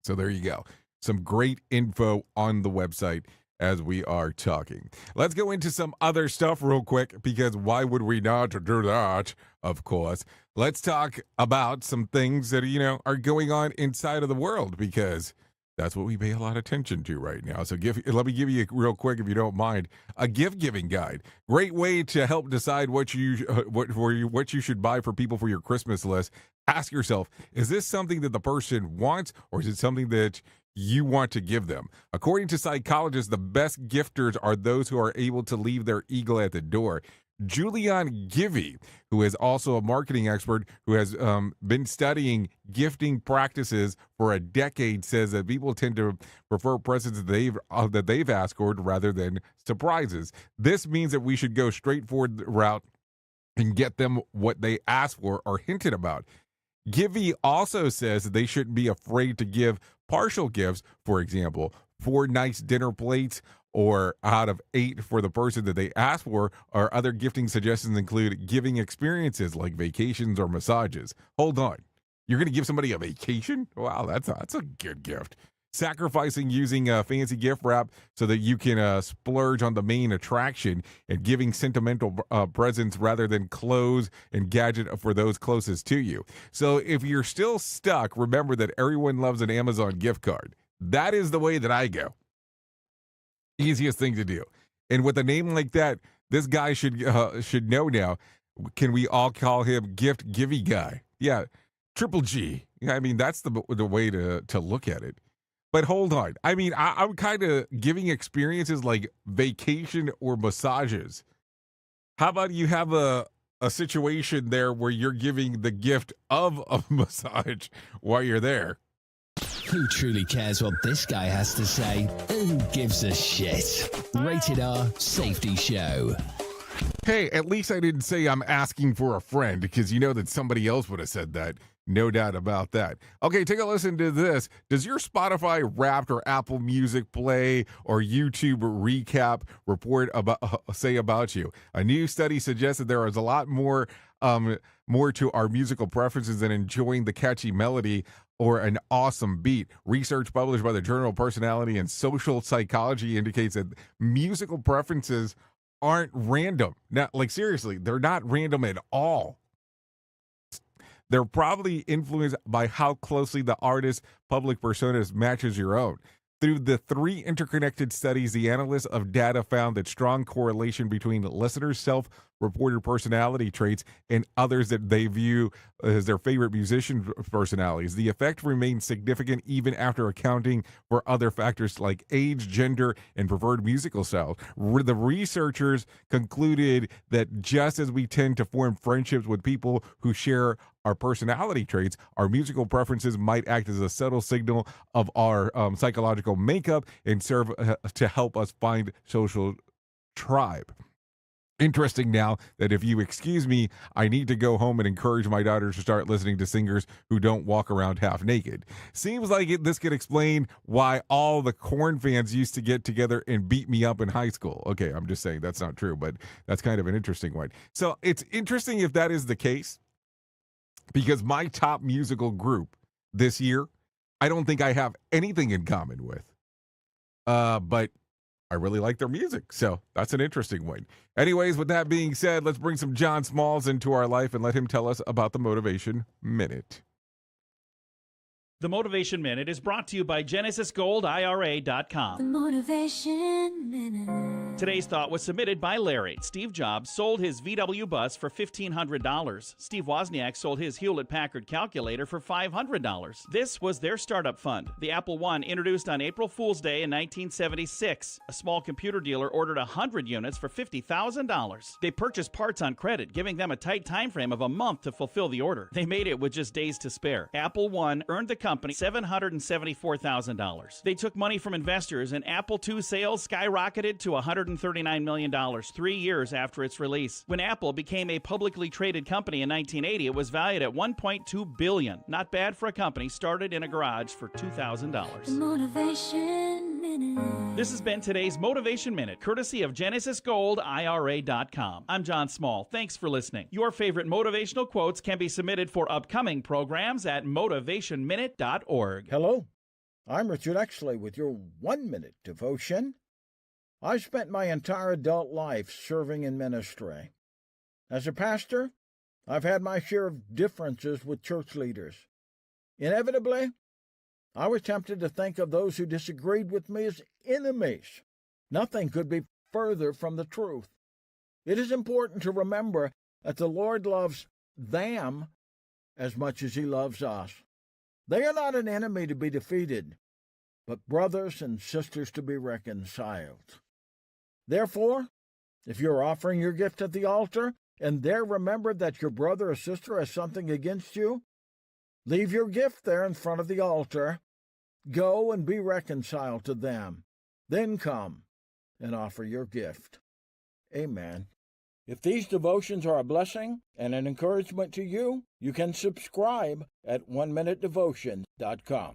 So there you go. Some great info on the website as we are talking. Let's go into some other stuff real quick, because why would we not do that? Of course. Let's talk about some things that, are going on inside of the world, because that's what we pay a lot of attention to right now. So let me give you real quick, if you don't mind, a gift-giving guide. Great way to help decide what you should buy for people for your Christmas list. Ask yourself, is this something that the person wants, or is it something that you want to give them? According to psychologists, the best gifters are those who are able to leave their ego at the door. Julian Givey, who is also a marketing expert who has been studying gifting practices for a decade, says that people tend to prefer presents that they've asked for rather than surprises. This means that we should go straightforward route and get them what they asked for or hinted about. Givey also says that they shouldn't be afraid to give partial gifts, for example, 4 nice dinner plates or out of 8 for the person that they asked for. Or other gifting suggestions include giving experiences like vacations or massages. Hold on. You're going to give somebody a vacation? Wow, that's a good gift. Sacrificing using fancy gift wrap so that you can splurge on the main attraction, and giving sentimental presents rather than clothes and gadget for those closest to you. So if you're still stuck, remember that everyone loves an Amazon gift card. That is the way that I go. Easiest thing to do. And with a name like that, this guy should know now. Can we all call him Gift Givey Guy? Yeah, Triple G. I mean, that's the way to look at it. But hold on. I mean, I'm kind of giving experiences like vacation or massages. How about you have a situation there where you're giving the gift of a massage while you're there? Who truly cares what this guy has to say? Who gives a shit? Rated R Safety Show. Hey, at least I didn't say I'm asking for a friend, because you know that somebody else would have said that. No doubt about that. Okay, take a listen to this. Does your Spotify Wrapped or Apple Music Play or YouTube Recap report say about you? A new study suggests that there is a lot more to our musical preferences than enjoying the catchy melody or an awesome beat. Research published by the Journal of Personality and Social Psychology indicates that musical preferences aren't random. Now, like, seriously, they're not random at all. They're probably influenced by how closely the artist's public persona matches your own. Through the 3 interconnected studies, the analysts of data found that strong correlation between listeners' self-reported personality traits and others that they view as their favorite musician personalities. The effect remains significant even after accounting for other factors like age, gender, and preferred musical styles. The researchers concluded that just as we tend to form friendships with people who share our personality traits, our musical preferences might act as a subtle signal of our psychological makeup and serve to help us find social tribe. Interesting now that if you excuse me, I need to go home and encourage my daughters to start listening to singers who don't walk around half naked. Seems like this could explain why all the Korn fans used to get together and beat me up in high school. Okay, I'm just saying that's not true, but that's kind of an interesting one. So it's interesting if that is the case, because my top musical group this year, I don't think I have anything in common with. But I really like their music, so that's an interesting one. Anyways, with that being said, let's bring some John Smalls into our life and let him tell us about the Motivation Minute. The Motivation Minute is brought to you by GenesisGoldIRA.com. The Motivation Minute. Today's thought was submitted by Larry. Steve Jobs sold his VW bus for $1,500. Steve Wozniak sold his Hewlett-Packard calculator for $500. This was their startup fund. The Apple I, introduced on April Fool's Day in 1976. A small computer dealer ordered 100 units for $50,000. They purchased parts on credit, giving them a tight time frame of a month to fulfill the order. They made it with just days to spare. Apple I earned the company $774,000. They took money from investors, and Apple II sales skyrocketed to $139 million 3 years after its release. When Apple became a publicly traded company in 1980, it was valued at $1.2 billion. Not bad for a company started in a garage for $2,000. The Motivation Minute. This has been today's Motivation Minute, courtesy of GenesisGoldIRA.com. I'm John Small. Thanks for listening. Your favorite motivational quotes can be submitted for upcoming programs at motivationminute.org. Hello, I'm Richard Exley with your 1-minute devotion. I've spent my entire adult life serving in ministry. As a pastor, I've had my share of differences with church leaders. Inevitably, I was tempted to think of those who disagreed with me as enemies. Nothing could be further from the truth. It is important to remember that the Lord loves them as much as he loves us. They are not an enemy to be defeated, but brothers and sisters to be reconciled. Therefore, if you're offering your gift at the altar and there remember that your brother or sister has something against you, leave your gift there in front of the altar. Go and be reconciled to them. Then come and offer your gift. Amen. If these devotions are a blessing and an encouragement to you, you can subscribe at oneminutedevotion.com.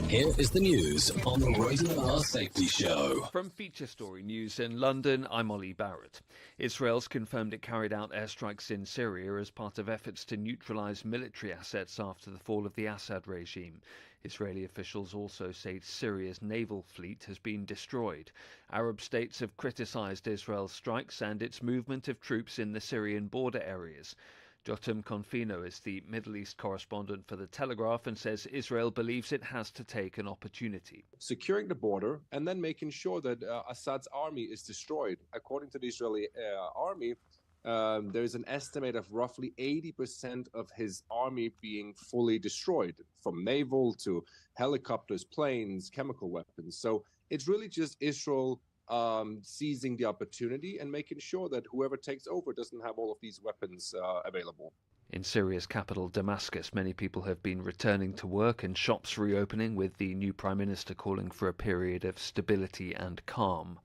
Here is the news on the Rated R Safety Show. From Feature Story News in London, I'm Ollie Barrett. Israel's confirmed it carried out airstrikes in Syria as part of efforts to neutralize military assets after the fall of the Assad regime. Israeli officials also say Syria's naval fleet has been destroyed. Arab states have criticized Israel's strikes and its movement of troops in the Syrian border areas. Jotam Confino is the Middle East correspondent for The Telegraph and says Israel believes it has to take an opportunity. Securing the border and then making sure that Assad's army is destroyed. According to the Israeli army, there is an estimate of roughly 80% of his army being fully destroyed, from naval to helicopters, planes, chemical weapons. So it's really just Israel seizing the opportunity and making sure that whoever takes over doesn't have all of these weapons available. In Syria's capital, Damascus, many people have been returning to work and shops reopening, with the new prime minister calling for a period of stability and calm.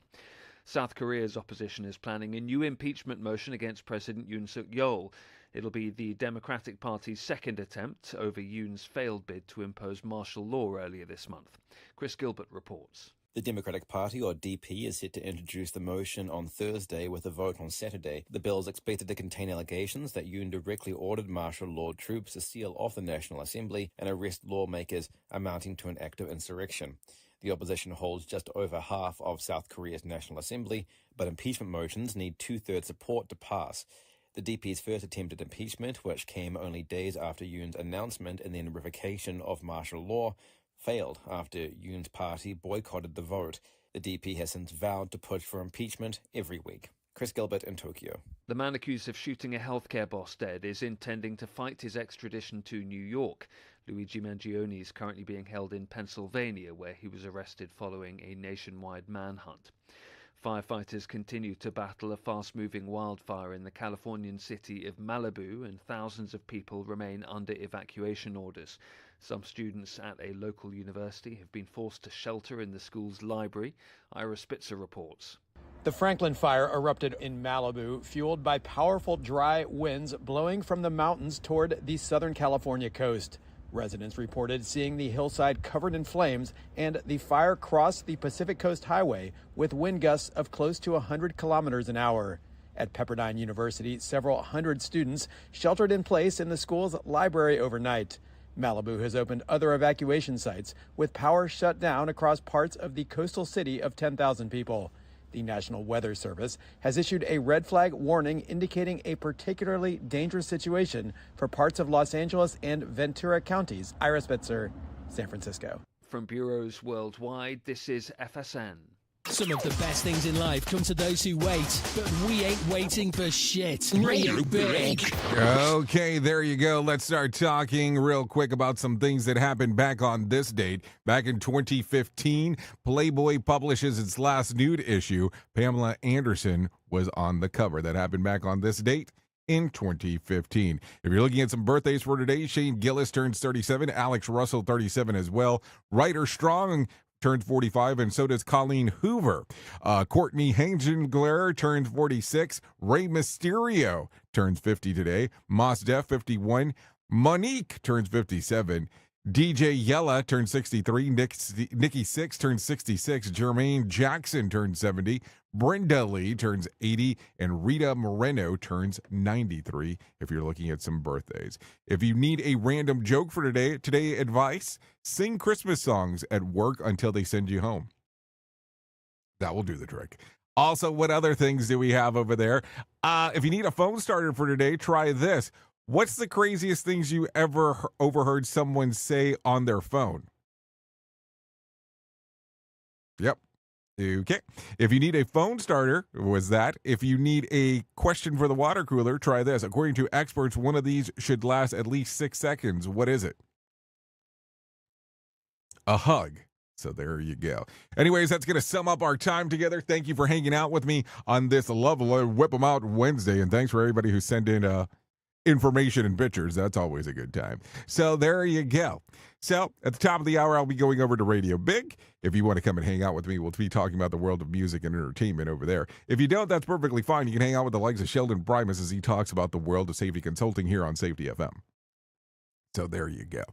South Korea's opposition is planning a new impeachment motion against President Yoon Suk-yeol. It'll be the Democratic Party's second attempt over Yoon's failed bid to impose martial law earlier this month. Chris Gilbert reports. The Democratic Party, or DP, is set to introduce the motion on Thursday with a vote on Saturday. The bill is expected to contain allegations that Yoon directly ordered martial law troops to seal off the National Assembly and arrest lawmakers, amounting to an act of insurrection. The opposition holds just over half of South Korea's National Assembly, but impeachment motions need two-thirds support to pass. The DP's first attempt at impeachment, which came only days after Yoon's announcement and then revocation of martial law, failed after Yoon's party boycotted the vote. The DP has since vowed to push for impeachment every week. Chris Gilbert in Tokyo. The man accused of shooting a healthcare boss dead is intending to fight his extradition to New York. Luigi Mangione is currently being held in Pennsylvania, where he was arrested following a nationwide manhunt. Firefighters continue to battle a fast-moving wildfire in the Californian city of Malibu, and thousands of people remain under evacuation orders. Some students at a local university have been forced to shelter in the school's library. Ira Spitzer reports. The Franklin fire erupted in Malibu, fueled by powerful dry winds blowing from the mountains toward the Southern California coast. Residents reported seeing the hillside covered in flames, and the fire crossed the Pacific Coast Highway with wind gusts of close to 100 kilometers an hour. At Pepperdine University, several hundred students sheltered in place in the school's library overnight. Malibu has opened other evacuation sites, with power shut down across parts of the coastal city of 10,000 people. The National Weather Service has issued a red flag warning indicating a particularly dangerous situation for parts of Los Angeles and Ventura counties. Ira Spitzer, San Francisco. From bureaus worldwide, this is FSN. Some of the best things in life come to those who wait, but we ain't waiting for shit. Radio Big. Okay, there you go. Let's start talking real quick about some things that happened back on this date. Back in 2015, Playboy publishes its last nude issue. Pamela Anderson was on the cover. That happened back on this date in 2015. If you're looking at some birthdays for today, Shane Gillis turns 37, Alex Russell 37 as well. Ryder Strong turns 45, and so does Colleen Hoover. Courtney Hengengler turns 46. Rey Mysterio turns 50 today. Mos Def 51. Monique turns 57. DJ Yella turns 63. Nikki Sixx turns 66. Jermaine Jackson turns 70. Brenda Lee turns 80. And Rita Moreno turns 93, if you're looking at some birthdays. If you need a random joke for today advice, sing Christmas songs at work until they send you home. That will do the trick. Also, what other things do we have over there? If you need a phone starter for today, try this. What's the craziest things you ever overheard someone say on their phone? Yep. Okay. If you need a phone starter, was that? If you need a question for the water cooler, try this. According to experts, one of these should last at least 6 seconds. What is it? A hug. So there you go. Anyways, that's going to sum up our time together. Thank you for hanging out with me on this lovely Whip 'em Out Wednesday. And thanks for everybody who sent in information and pictures. That's always a good time. So there you go. So at the top of the hour, I'll be going over to Radio Big. If you want to come and hang out with me, we'll be talking about the world of music and entertainment over there. If you don't, that's perfectly fine. You can hang out with the likes of Sheldon Primus as he talks about the world of safety consulting here on Safety FM. So there you go.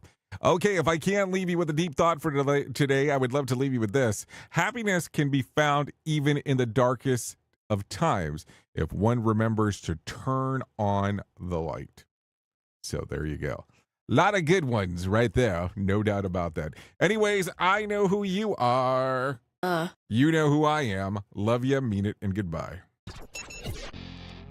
Okay, if I can't leave you with a deep thought for today, I would love to leave you with this. Happiness can be found even in the darkest of times if one remembers to turn on the light. So there you go. A lot of good ones right there. No doubt about that. Anyways, I know who you are. You know who I am. Love ya, mean it, and goodbye.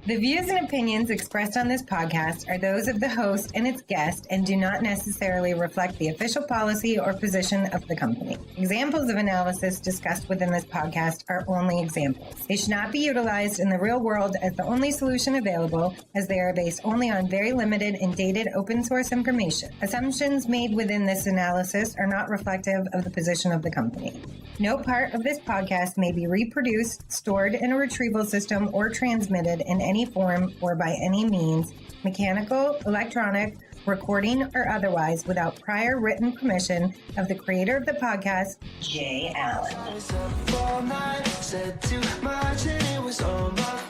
The views and opinions expressed on this podcast are those of the host and its guest and do not necessarily reflect the official policy or position of the company. Examples of analysis discussed within this podcast are only examples. They should not be utilized in the real world as the only solution available, as they are based only on very limited and dated open source information. Assumptions made within this analysis are not reflective of the position of the company. No part of this podcast may be reproduced, stored in a retrieval system, or transmitted in any form or by any means, mechanical, electronic, recording, or otherwise, without prior written permission of the creator of the podcast, Jay Allen. Said too much and it was on my